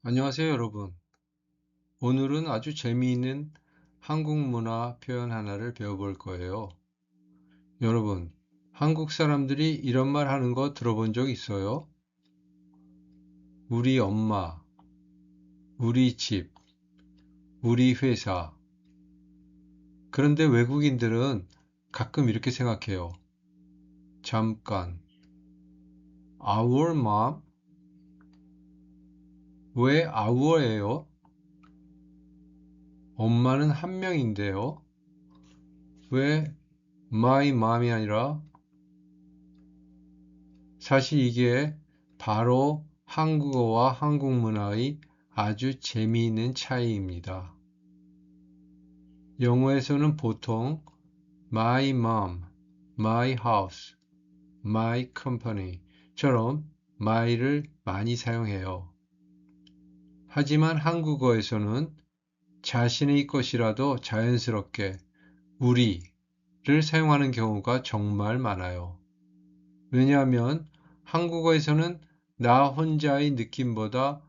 안녕하세요, 여러분. 오늘은 아주 재미있는 한국 문화 표현 하나를 배워볼 거예요. 여러분, 한국 사람들이 이런 말 하는 거 들어본 적 있어요? 우리 엄마, 우리 집, 우리 회사. 그런데 외국인들은 가끔 이렇게 생각해요. 잠깐, our mom? 왜 our예요? 엄마는 한 명인데요. 왜 my mom이 아니라 사실 이게 바로 한국어와 한국 문화의 아주 재미있는 차이입니다. 영어에서는 보통 my mom, my house, my company처럼 my를 많이 사용해요. 하지만 한국어에서는 자신의 것이라도 자연스럽게 우리를 사용하는 경우가 정말 많아요. 왜냐하면 한국어에서는 나 혼자의 느낌보다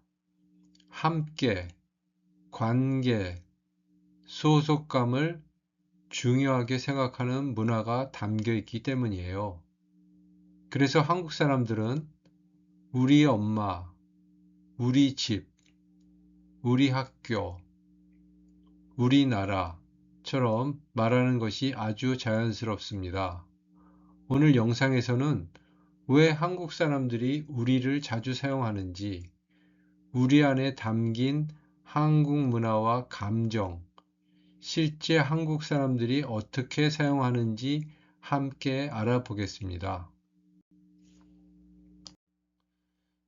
함께, 관계, 소속감을 중요하게 생각하는 문화가 담겨 있기 때문이에요. 그래서 한국 사람들은 우리 엄마, 우리 집, 우리 학교, 우리나라처럼 말하는 것이 아주 자연스럽습니다. 오늘 영상에서는 왜 한국 사람들이 우리를 자주 사용하는지, 우리 안에 담긴 한국 문화와 감정, 실제 한국 사람들이 어떻게 사용하는지 함께 알아보겠습니다.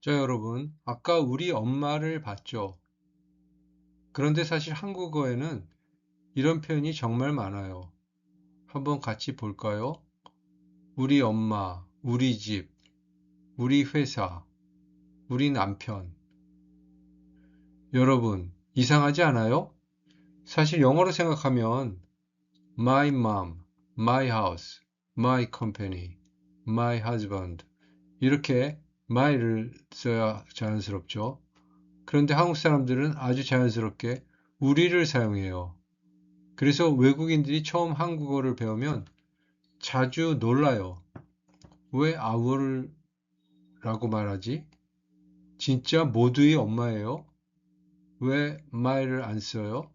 자, 여러분, 아까 우리 엄마를 봤죠? 그런데 사실 한국어에는 이런 표현이 정말 많아요. 한번 같이 볼까요? 우리 엄마, 우리 집, 우리 회사, 우리 남편. 여러분, 이상하지 않아요? 사실 영어로 생각하면 my mom, my house, my company, my husband 이렇게 my를 써야 자연스럽죠. 그런데 한국 사람들은 아주 자연스럽게 우리를 사용해요. 그래서 외국인들이 처음 한국어를 배우면 자주 놀라요. 왜 our라고 말하지? 진짜 모두의 엄마예요? 왜 my를 안 써요?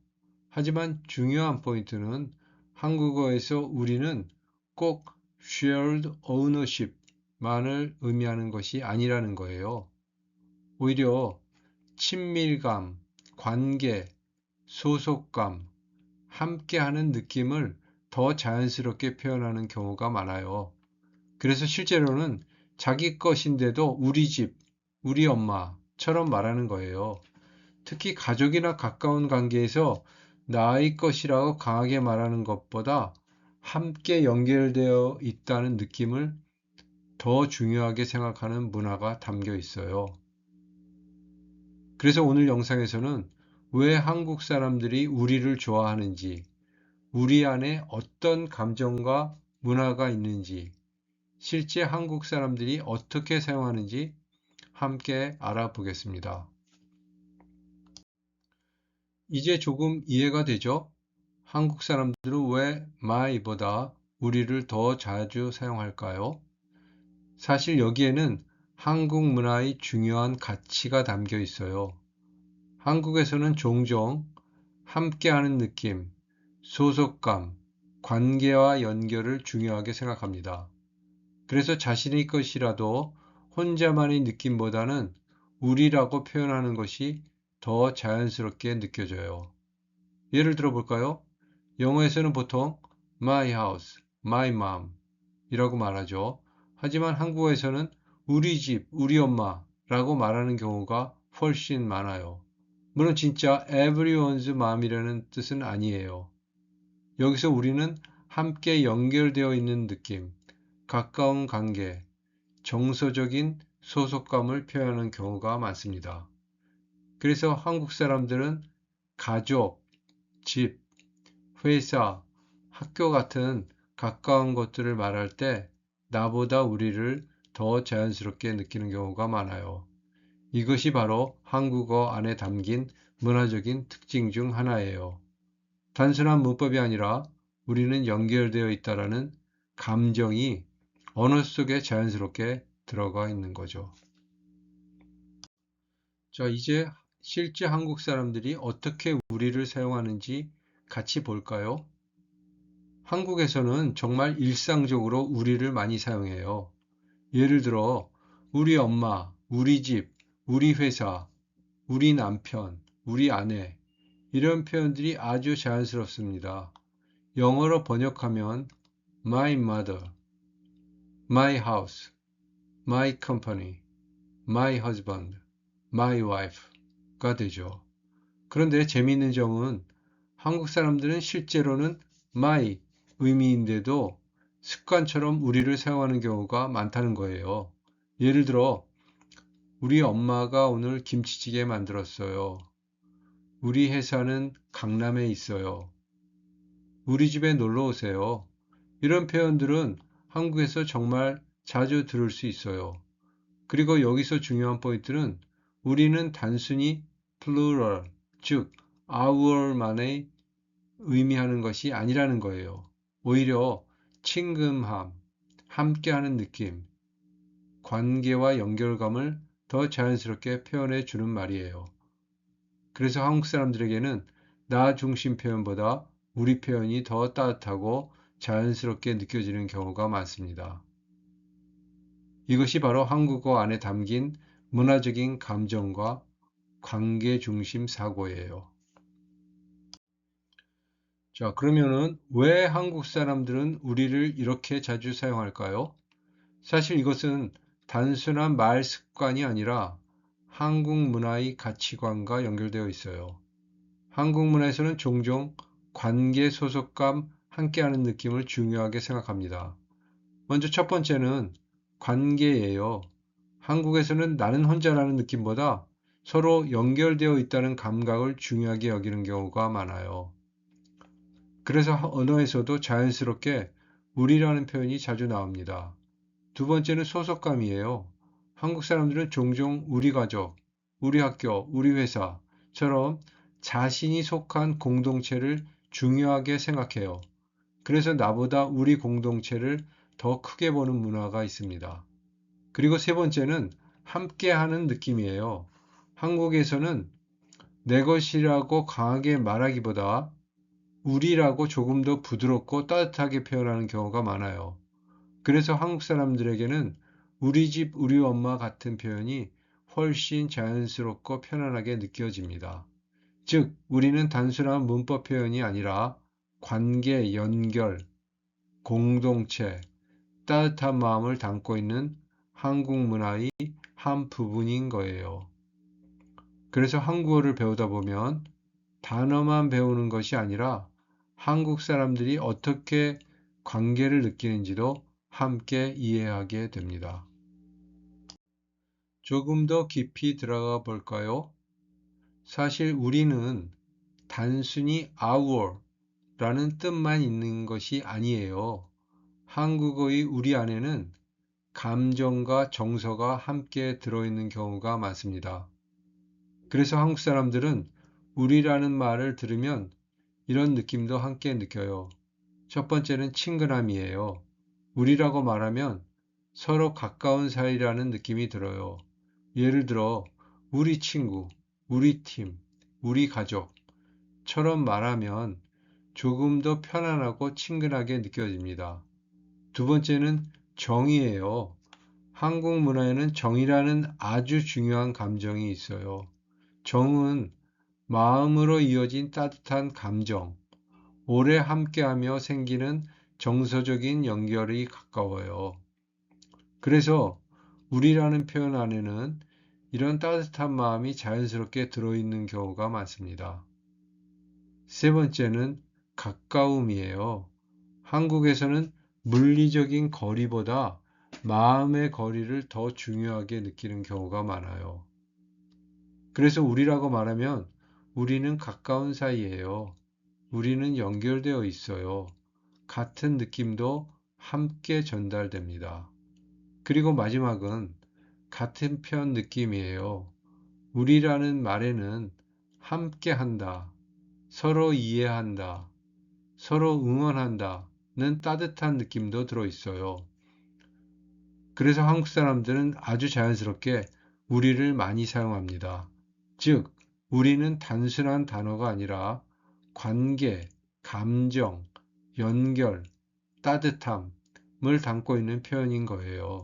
하지만 중요한 포인트는 한국어에서 우리는 꼭 shared ownership만을 의미하는 것이 아니라는 거예요. 오히려 친밀감, 관계, 소속감, 함께하는 느낌을 더 자연스럽게 표현하는 경우가 많아요. 그래서 실제로는 자기 것인데도 우리 집, 우리 엄마처럼 말하는 거예요. 특히 가족이나 가까운 관계에서 나의 것이라고 강하게 말하는 것보다 함께 연결되어 있다는 느낌을 더 중요하게 생각하는 문화가 담겨 있어요. 그래서 오늘 영상에서는 왜 한국 사람들이 우리를 좋아하는지, 우리 안에 어떤 감정과 문화가 있는지, 실제 한국 사람들이 어떻게 사용하는지 함께 알아보겠습니다. 이제 조금 이해가 되죠? 한국 사람들은 왜 my보다 우리를 더 자주 사용할까요? 사실 여기에는 한국 문화의 중요한 가치가 담겨 있어요. 한국에서는 종종 함께하는 느낌, 소속감, 관계와 연결을 중요하게 생각합니다. 그래서 자신의 것이라도 혼자만의 느낌보다는 우리라고 표현하는 것이 더 자연스럽게 느껴져요. 예를 들어 볼까요? 영어에서는 보통 my house, my mom 이라고 말하죠. 하지만 한국어에서는 우리 집, 우리 엄마라고 말하는 경우가 훨씬 많아요. 물론 진짜 everyone's mom이라는 뜻은 아니에요. 여기서 우리는 함께 연결되어 있는 느낌, 가까운 관계, 정서적인 소속감을 표현하는 경우가 많습니다. 그래서 한국 사람들은 가족, 집, 회사, 학교 같은 가까운 것들을 말할 때 나보다 우리를 더 자연스럽게 느끼는 경우가 많아요. 이것이 바로 한국어 안에 담긴 문화적인 특징 중 하나예요. 단순한 문법이 아니라 우리는 연결되어 있다라는 감정이 언어 속에 자연스럽게 들어가 있는 거죠. 자, 이제 실제 한국 사람들이 어떻게 우리를 사용하는지 같이 볼까요? 한국에서는 정말 일상적으로 우리를 많이 사용해요. 예를 들어, 우리 엄마, 우리 집, 우리 회사, 우리 남편, 우리 아내, 이런 표현들이 아주 자연스럽습니다. 영어로 번역하면 my mother, my house, my company, my husband, my wife가 되죠. 그런데 재미있는 점은 한국 사람들은 실제로는 my 의미인데도 습관처럼 우리를 사용하는 경우가 많다는 거예요. 예를 들어, 우리 엄마가 오늘 김치찌개 만들었어요. 우리 회사는 강남에 있어요. 우리 집에 놀러 오세요. 이런 표현들은 한국에서 정말 자주 들을 수 있어요. 그리고 여기서 중요한 포인트는 우리는 단순히 plural, 즉 our만의 의미하는 것이 아니라는 거예요. 오히려 친근함, 함께하는 느낌, 관계와 연결감을 더 자연스럽게 표현해 주는 말이에요. 그래서 한국 사람들에게는 나 중심 표현보다 우리 표현이 더 따뜻하고 자연스럽게 느껴지는 경우가 많습니다. 이것이 바로 한국어 안에 담긴 문화적인 감정과 관계 중심 사고예요. 자, 그러면은 왜 한국 사람들은 우리를 이렇게 자주 사용할까요? 사실 이것은 단순한 말 습관이 아니라 한국 문화의 가치관과 연결되어 있어요. 한국 문화에서는 종종 관계 소속감, 함께하는 느낌을 중요하게 생각합니다. 먼저 첫 번째는 관계예요. 한국에서는 나는 혼자라는 느낌보다 서로 연결되어 있다는 감각을 중요하게 여기는 경우가 많아요. 그래서 언어에서도 자연스럽게 우리라는 표현이 자주 나옵니다. 두 번째는 소속감이에요. 한국 사람들은 종종 우리 가족, 우리 학교, 우리 회사처럼 자신이 속한 공동체를 중요하게 생각해요. 그래서 나보다 우리 공동체를 더 크게 보는 문화가 있습니다. 그리고 세 번째는 함께하는 느낌이에요. 한국에서는 내 것이라고 강하게 말하기보다 우리라고 조금 더 부드럽고 따뜻하게 표현하는 경우가 많아요. 그래서 한국 사람들에게는 우리 집, 우리 엄마 같은 표현이 훨씬 자연스럽고 편안하게 느껴집니다. 즉, 우리는 단순한 문법 표현이 아니라 관계, 연결, 공동체, 따뜻한 마음을 담고 있는 한국 문화의 한 부분인 거예요. 그래서 한국어를 배우다 보면 단어만 배우는 것이 아니라 한국 사람들이 어떻게 관계를 느끼는지도 함께 이해하게 됩니다. 조금 더 깊이 들어가 볼까요? 사실 우리는 단순히 our라는 뜻만 있는 것이 아니에요. 한국어의 우리 안에는 감정과 정서가 함께 들어있는 경우가 많습니다. 그래서 한국 사람들은 우리라는 말을 들으면 이런 느낌도 함께 느껴요. 첫 번째는 친근함이에요. 우리라고 말하면 서로 가까운 사이라는 느낌이 들어요. 예를 들어, 우리 친구, 우리 팀, 우리 가족처럼 말하면 조금 더 편안하고 친근하게 느껴집니다. 두 번째는 정이에요. 한국 문화에는 정이라는 아주 중요한 감정이 있어요. 정은 마음으로 이어진 따뜻한 감정, 오래 함께하며 생기는 정서적인 연결이 가까워요. 그래서 우리라는 표현 안에는 이런 따뜻한 마음이 자연스럽게 들어있는 경우가 많습니다. 세 번째는 가까움이에요. 한국에서는 물리적인 거리보다 마음의 거리를 더 중요하게 느끼는 경우가 많아요. 그래서 우리라고 말하면 우리는 가까운 사이예요. 우리는 연결되어 있어요. 같은 느낌도 함께 전달됩니다. 그리고 마지막은 같은 편 느낌이에요. 우리라는 말에는 함께 한다, 서로 이해한다, 서로 응원한다는 따뜻한 느낌도 들어있어요. 그래서 한국 사람들은 아주 자연스럽게 우리를 많이 사용합니다. 즉, 우리는 단순한 단어가 아니라 관계, 감정, 연결, 따뜻함을 담고 있는 표현인 거예요.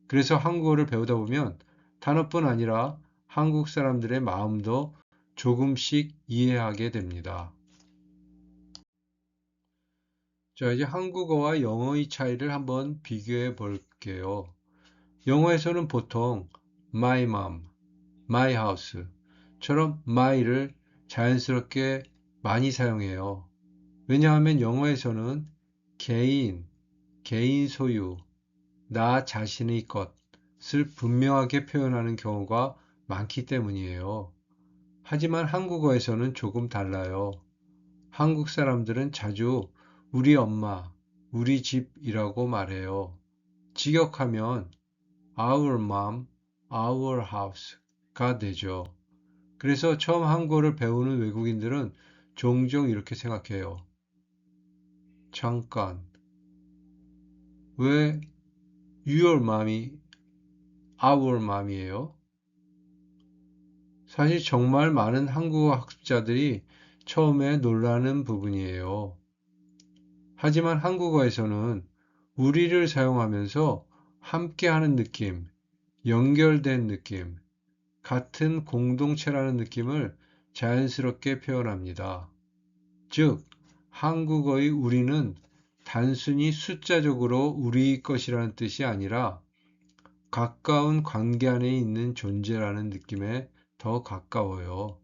그래서 한국어를 배우다 보면 단어뿐 아니라 한국 사람들의 마음도 조금씩 이해하게 됩니다. 자, 이제 한국어와 영어의 차이를 한번 비교해 볼게요. 영어에서는 보통 my mom, my house처럼 my를 자연스럽게 많이 사용해요. 왜냐하면 영어에서는 개인, 개인 소유, 나 자신의 것을 분명하게 표현하는 경우가 많기 때문이에요. 하지만 한국어에서는 조금 달라요. 한국 사람들은 자주 우리 엄마, 우리 집이라고 말해요. 직역하면 our mom, our house가 되죠. 그래서 처음 한국어를 배우는 외국인들은 종종 이렇게 생각해요. 잠깐, 왜 your mom이 our mom이에요? 사실 정말 많은 한국어 학습자들이 처음에 놀라는 부분이에요. 하지만 한국어에서는 우리를 사용하면서 함께하는 느낌, 연결된 느낌, 같은 공동체라는 느낌을 자연스럽게 표현합니다. 즉, 한국어의 우리는 단순히 숫자적으로 우리 것이라는 뜻이 아니라 가까운 관계 안에 있는 존재라는 느낌에 더 가까워요.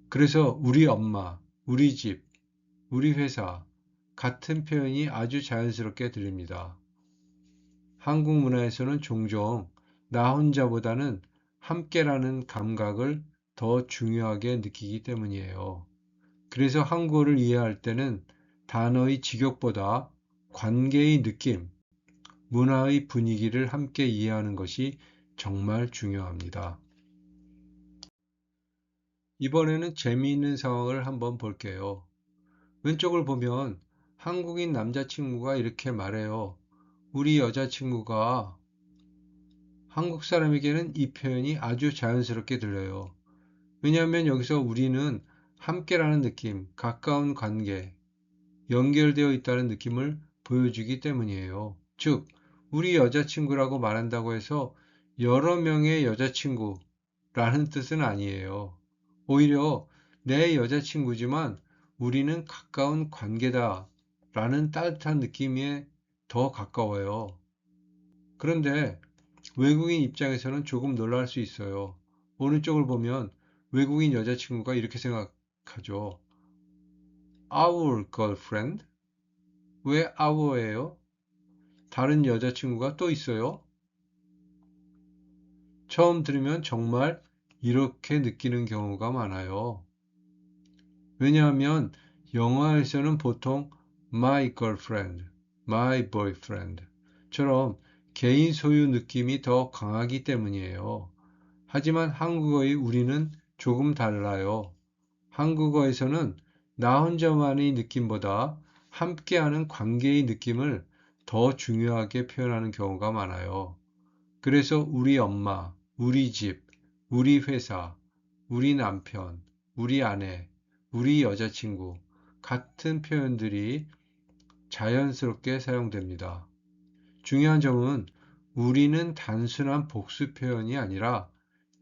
그래서 우리 엄마, 우리 집, 우리 회사 같은 표현이 아주 자연스럽게 들립니다. 한국 문화에서는 종종 나 혼자보다는 함께라는 감각을 더 중요하게 느끼기 때문이에요. 그래서 한국어를 이해할 때는 단어의 직역보다 관계의 느낌, 문화의 분위기를 함께 이해하는 것이 정말 중요합니다. 이번에는 재미있는 상황을 한번 볼게요. 왼쪽을 보면 한국인 남자친구가 이렇게 말해요. 우리 여자친구가 한국 사람에게는 이 표현이 아주 자연스럽게 들려요. 왜냐하면 여기서 우리는 함께라는 느낌, 가까운 관계, 연결되어 있다는 느낌을 보여주기 때문이에요. 즉, 우리 여자친구라고 말한다고 해서 여러 명의 여자친구라는 뜻은 아니에요. 오히려 내 여자친구지만 우리는 가까운 관계다 라는 따뜻한 느낌에 더 가까워요. 그런데 외국인 입장에서는 조금 놀랄 수 있어요. 오른쪽을 보면 외국인 여자친구가 이렇게 생각하죠. Our girlfriend? 왜 our예요? 다른 여자친구가 또 있어요? 처음 들으면 정말 이렇게 느끼는 경우가 많아요. 왜냐하면 영화에서는 보통 my girlfriend, my boyfriend처럼 개인 소유 느낌이 더 강하기 때문이에요. 하지만 한국어의 우리는 조금 달라요. 한국어에서는 나 혼자만의 느낌보다 함께하는 관계의 느낌을 더 중요하게 표현하는 경우가 많아요. 그래서 우리 엄마, 우리 집, 우리 회사, 우리 남편, 우리 아내, 우리 여자친구 같은 표현들이 자연스럽게 사용됩니다. 중요한 점은 우리는 단순한 복수 표현이 아니라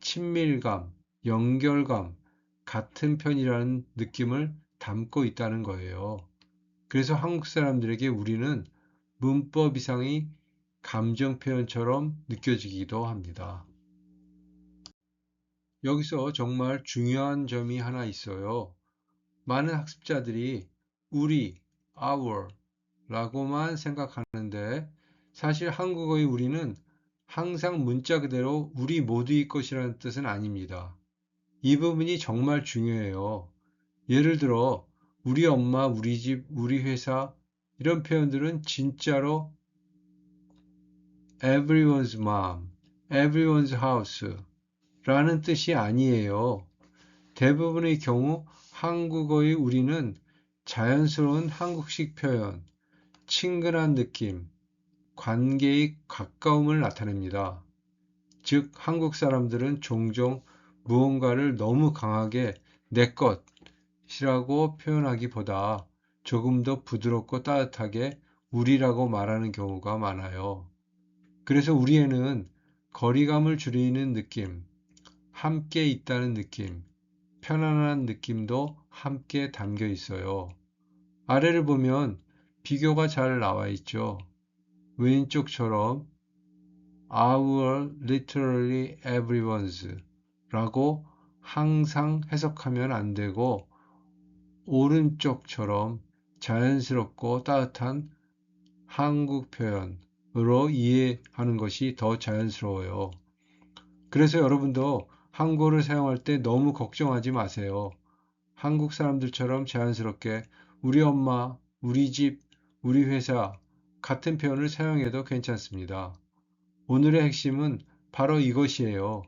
친밀감, 연결감, 같은 편이라는 느낌을 담고 있다는 거예요. 그래서 한국 사람들에게 우리는 문법 이상의 감정 표현처럼 느껴지기도 합니다. 여기서 정말 중요한 점이 하나 있어요. 많은 학습자들이 우리, our 라고만 생각하는데 사실 한국어의 우리는 항상 문자 그대로 우리 모두의 것이라는 뜻은 아닙니다. 이 부분이 정말 중요해요. 예를 들어 우리 엄마, 우리 집, 우리 회사 이런 표현들은 진짜로 everyone's mom, everyone's house 라는 뜻이 아니에요. 대부분의 경우 한국어의 우리는 자연스러운 한국식 표현, 친근한 느낌, 관계의 가까움을 나타냅니다. 즉, 한국 사람들은 종종 무언가를 너무 강하게 내 것이라고 표현하기보다 조금 더 부드럽고 따뜻하게 우리라고 말하는 경우가 많아요. 그래서 우리에는 거리감을 줄이는 느낌, 함께 있다는 느낌, 편안한 느낌도 함께 담겨 있어요. 아래를 보면 비교가 잘 나와 있죠. 왼쪽처럼 our literally everyone's 라고 항상 해석하면 안 되고 오른쪽처럼 자연스럽고 따뜻한 한국 표현으로 이해하는 것이 더 자연스러워요. 그래서 여러분도 한국어를 사용할 때 너무 걱정하지 마세요. 한국 사람들처럼 자연스럽게 우리 엄마, 우리 집, 우리 회사 같은 표현을 사용해도 괜찮습니다. 오늘의 핵심은 바로 이것이에요.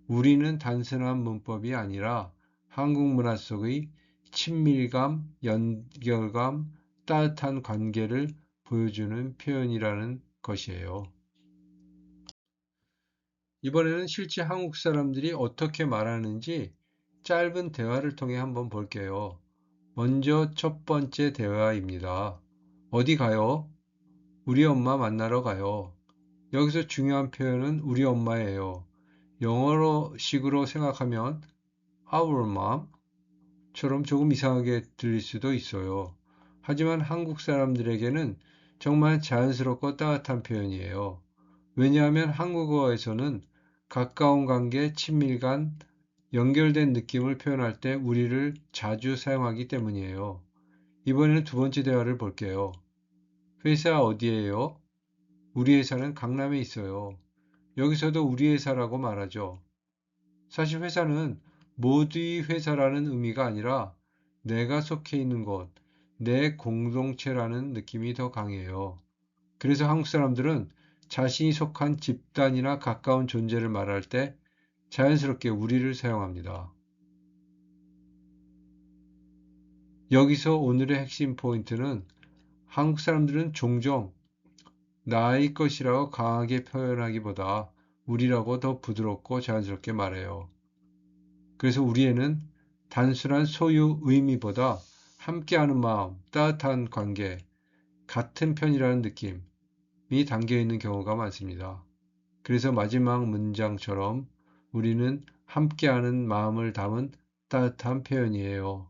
우리는 단순한 문법이 아니라 한국 문화 속의 친밀감, 연결감, 따뜻한 관계를 보여주는 표현이라는 것이에요. 이번에는 실제 한국 사람들이 어떻게 말하는지 짧은 대화를 통해 한번 볼게요. 먼저 첫 번째 대화입니다. 어디 가요? 우리 엄마 만나러 가요. 여기서 중요한 표현은 우리 엄마예요. 영어로식으로 생각하면 our mom처럼 조금 이상하게 들릴 수도 있어요. 하지만 한국 사람들에게는 정말 자연스럽고 따뜻한 표현이에요. 왜냐하면 한국어에서는 가까운 관계, 친밀감, 연결된 느낌을 표현할 때 우리를 자주 사용하기 때문이에요. 이번에는 두 번째 대화를 볼게요. 회사 어디예요? 우리 회사는 강남에 있어요. 여기서도 우리 회사라고 말하죠. 사실 회사는 모두의 회사라는 의미가 아니라 내가 속해 있는 곳, 내 공동체라는 느낌이 더 강해요. 그래서 한국 사람들은 자신이 속한 집단이나 가까운 존재를 말할 때 자연스럽게 우리를 사용합니다. 여기서 오늘의 핵심 포인트는 한국 사람들은 종종 나의 것이라고 강하게 표현하기보다 우리라고 더 부드럽고 자연스럽게 말해요. 그래서 우리에는 단순한 소유 의미보다 함께하는 마음, 따뜻한 관계, 같은 편이라는 느낌이 담겨 있는 경우가 많습니다. 그래서 마지막 문장처럼 우리는 함께하는 마음을 담은 따뜻한 표현이에요.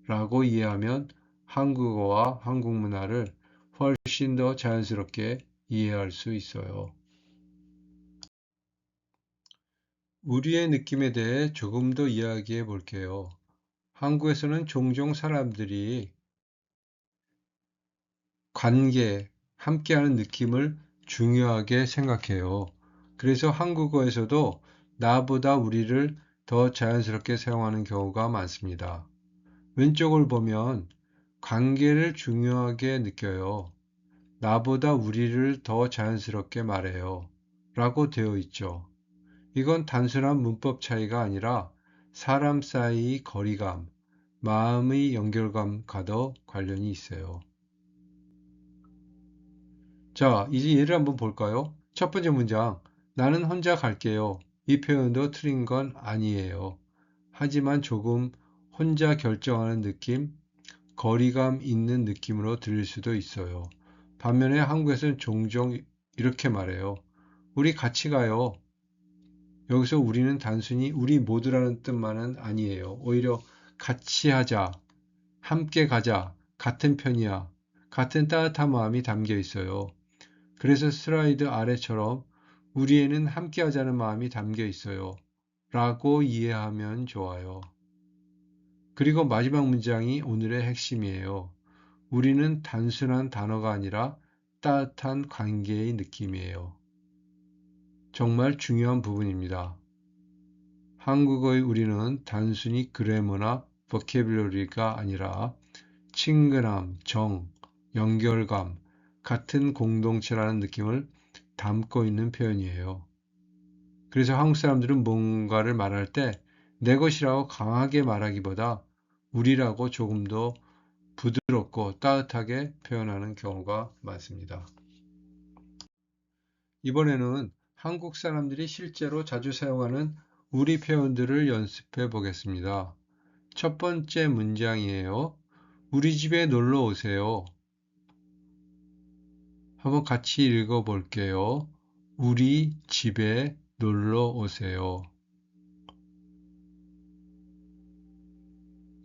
라고 이해하면 한국어와 한국 문화를 훨씬 더 자연스럽게 이해할 수 있어요. 우리의 느낌에 대해 조금 더 이야기해 볼게요. 한국에서는 종종 사람들이 관계, 함께하는 느낌을 중요하게 생각해요. 그래서 한국어에서도 나보다 우리를 더 자연스럽게 사용하는 경우가 많습니다. 왼쪽을 보면 관계를 중요하게 느껴요. 나보다 우리를 더 자연스럽게 말해요. 라고 되어 있죠. 이건 단순한 문법 차이가 아니라 사람 사이의 거리감, 마음의 연결감과도 관련이 있어요. 자, 이제 예를 한번 볼까요? 첫 번째 문장, 나는 혼자 갈게요. 이 표현도 틀린 건 아니에요. 하지만 조금 혼자 결정하는 느낌, 거리감 있는 느낌으로 들릴 수도 있어요. 반면에 한국에서는 종종 이렇게 말해요. 우리 같이 가요. 여기서 우리는 단순히 우리 모두라는 뜻만은 아니에요. 오히려 같이 하자, 함께 가자, 같은 편이야, 같은 따뜻한 마음이 담겨 있어요. 그래서 슬라이드 아래처럼 우리에는 함께 하자는 마음이 담겨 있어요. 라고 이해하면 좋아요. 그리고 마지막 문장이 오늘의 핵심이에요. 우리는 단순한 단어가 아니라 따뜻한 관계의 느낌이에요. 정말 중요한 부분입니다. 한국어의 우리는 단순히 그래머나 버케블러리가 아니라 친근함, 정, 연결감, 같은 공동체라는 느낌을 담고 있는 표현이에요. 그래서 한국 사람들은 뭔가를 말할 때 내 것이라고 강하게 말하기보다 우리라고 조금 더 부드럽고 따뜻하게 표현하는 경우가 많습니다. 이번에는 한국 사람들이 실제로 자주 사용하는 우리 표현들을 연습해 보겠습니다. 첫 번째 문장이에요. 우리 집에 놀러 오세요. 한번 같이 읽어 볼게요. 우리 집에 놀러 오세요.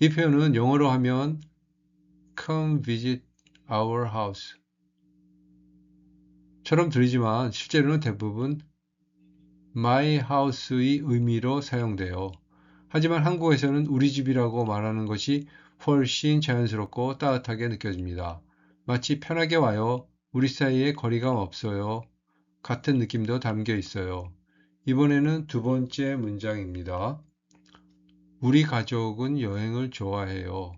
이 표현은 영어로 하면 Come visit our house 처럼 들리지만 실제로는 대부분 My house의 의미로 사용돼요. 하지만 한국에서는 우리 집이라고 말하는 것이 훨씬 자연스럽고 따뜻하게 느껴집니다. 마치 편하게 와요. 우리 사이에 거리감 없어요. 같은 느낌도 담겨 있어요. 이번에는 두 번째 문장입니다. 우리 가족은 여행을 좋아해요.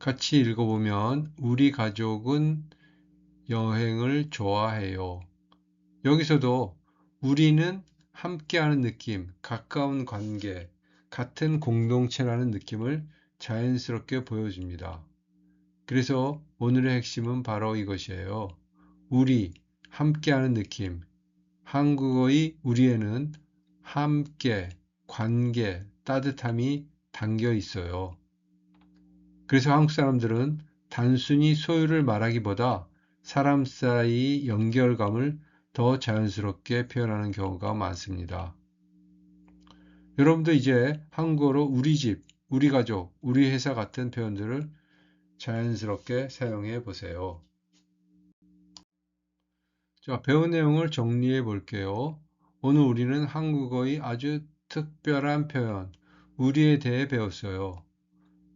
같이 읽어보면 우리 가족은 여행을 좋아해요. 여기서도 우리는 함께하는 느낌, 가까운 관계, 같은 공동체라는 느낌을 자연스럽게 보여줍니다. 그래서 오늘의 핵심은 바로 이것이에요. 우리, 함께하는 느낌. 한국어의 우리에는 함께, 관계, 따뜻함이 담겨 있어요. 그래서 한국 사람들은 단순히 소유를 말하기보다 사람 사이 연결감을 더 자연스럽게 표현하는 경우가 많습니다. 여러분도 이제 한국어로 우리 집, 우리 가족, 우리 회사 같은 표현들을 자연스럽게 사용해 보세요. 자, 배운 내용을 정리해 볼게요. 오늘 우리는 한국어의 아주 특별한 표현, 우리에 대해 배웠어요.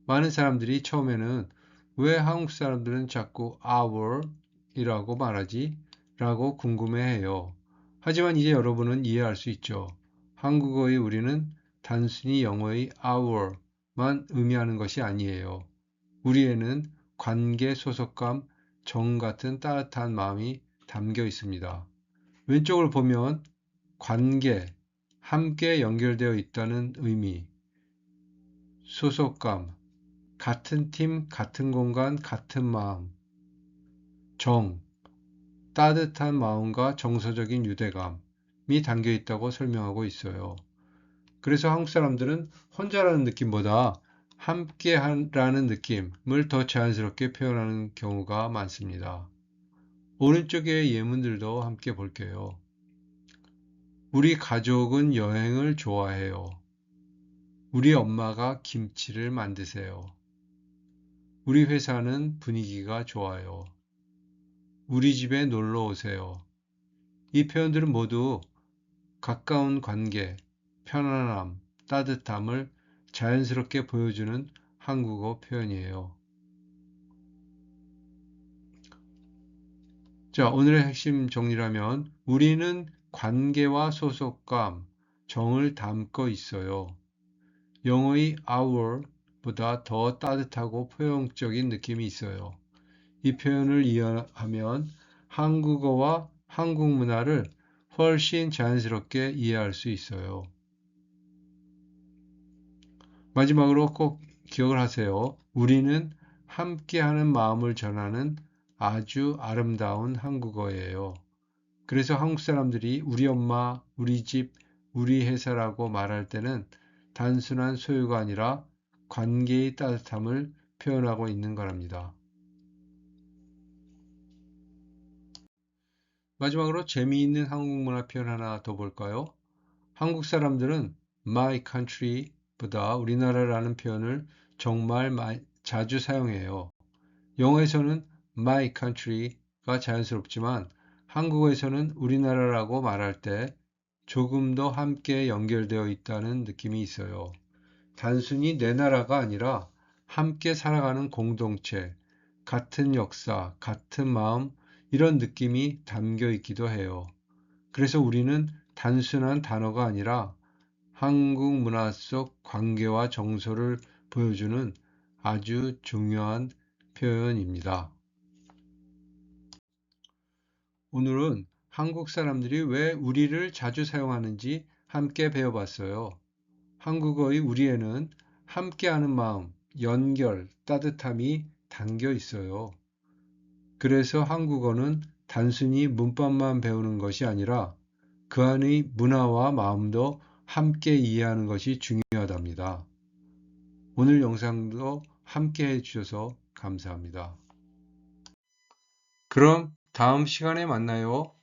많은 사람들이 처음에는 왜 한국 사람들은 자꾸 our 이라고 말하지? 라고 궁금해해요. 하지만 이제 여러분은 이해할 수 있죠. 한국어의 우리는 단순히 영어의 our만 의미하는 것이 아니에요. 우리에는 관계, 소속감, 정 같은 따뜻한 마음이 담겨 있습니다. 왼쪽을 보면 관계, 함께 연결되어 있다는 의미, 소속감, 같은 팀, 같은 공간, 같은 마음, 정, 따뜻한 마음과 정서적인 유대감이 담겨 있다고 설명하고 있어요. 그래서 한국 사람들은 혼자라는 느낌보다 함께라는 느낌을 더 자연스럽게 표현하는 경우가 많습니다. 오른쪽의 예문들도 함께 볼게요. 우리 가족은 여행을 좋아해요. 우리 엄마가 김치를 만드세요. 우리 회사는 분위기가 좋아요. 우리 집에 놀러 오세요. 이 표현들은 모두 가까운 관계, 편안함, 따뜻함을 자연스럽게 보여주는 한국어 표현이에요. 자, 오늘의 핵심 정리라면 우리는 관계와 소속감, 정을 담고 있어요. 영어의 our보다 더 따뜻하고 포용적인 느낌이 있어요. 이 표현을 이해하면 한국어와 한국 문화를 훨씬 자연스럽게 이해할 수 있어요. 마지막으로 꼭 기억을 하세요. 우리는 함께하는 마음을 전하는 아주 아름다운 한국어예요. 그래서 한국 사람들이 우리 엄마, 우리 집, 우리 회사라고 말할 때는 단순한 소유가 아니라 관계의 따뜻함을 표현하고 있는 거랍니다. 마지막으로 재미있는 한국 문화 표현 하나 더 볼까요? 한국 사람들은 my country보다 우리나라라는 표현을 정말 자주 사용해요. 영어에서는 my country가 자연스럽지만 한국어에서는 우리나라라고 말할 때 조금 더 함께 연결되어 있다는 느낌이 있어요. 단순히 내 나라가 아니라 함께 살아가는 공동체, 같은 역사, 같은 마음, 이런 느낌이 담겨 있기도 해요. 그래서 우리는 단순한 단어가 아니라 한국 문화 속 관계와 정서를 보여주는 아주 중요한 표현입니다. 오늘은 한국 사람들이 왜 우리를 자주 사용하는지 함께 배워봤어요. 한국어의 우리에는 함께하는 마음, 연결, 따뜻함이 담겨 있어요. 그래서 한국어는 단순히 문법만 배우는 것이 아니라 그 안의 문화와 마음도 함께 이해하는 것이 중요하답니다. 오늘 영상도 함께 해주셔서 감사합니다. 그럼 다음 시간에 만나요.